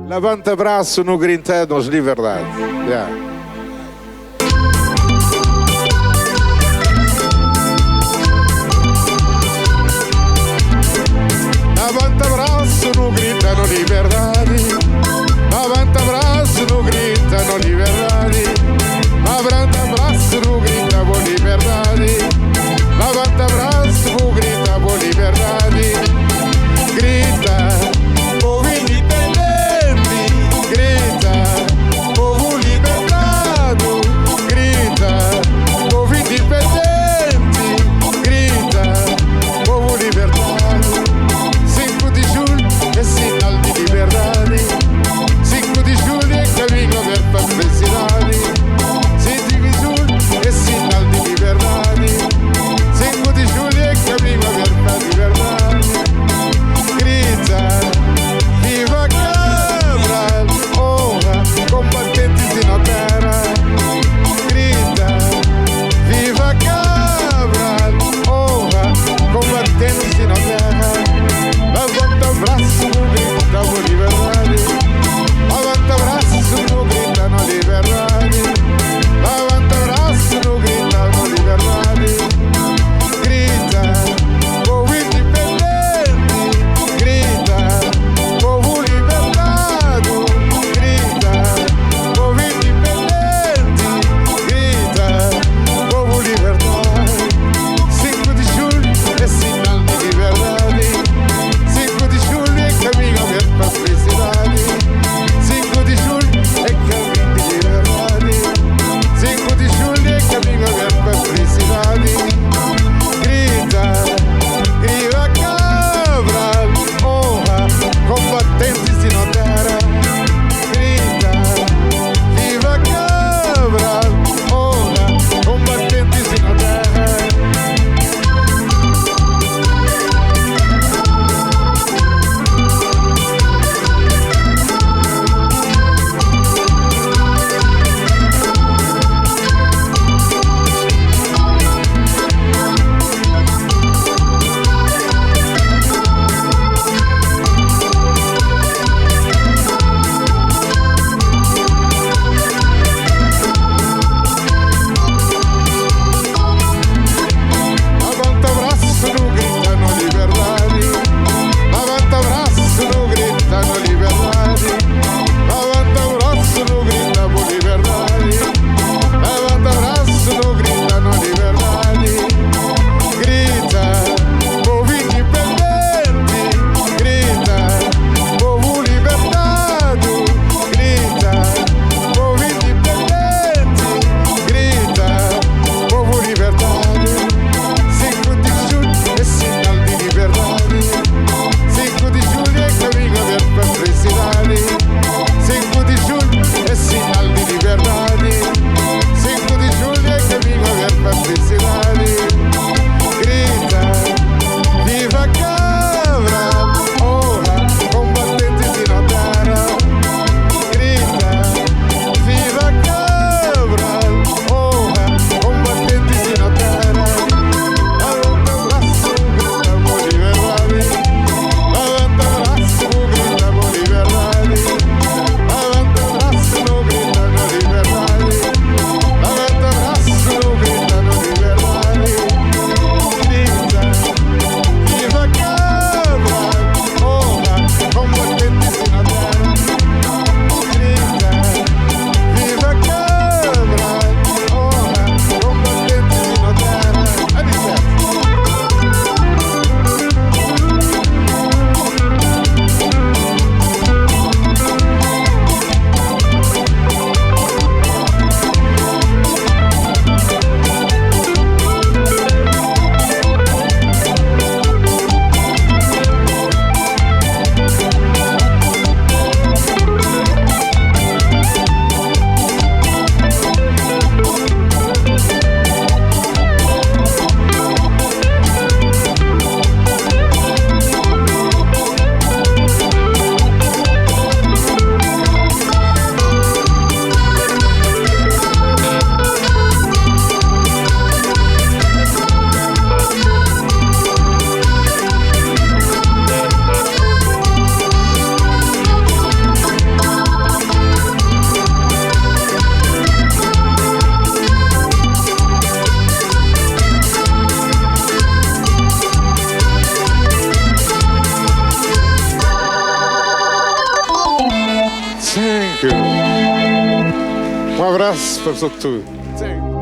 Levanta braço no Gritamos Liberdade. Yeah. Levanta braço no Gritando Liberdade. Levanta braço no Gritando Liberdade. Levanta braço no Gritamos Liberdade. Levanta braço no Gritamos Liberdade. Grita, povo independente. Grita, povo libertado. Grita, povo independente. Grita, povo libertado. 5 de julho é sinal de liberdade. 5 de julho é caminho aberto para a felicidade. Um abraço para tudo.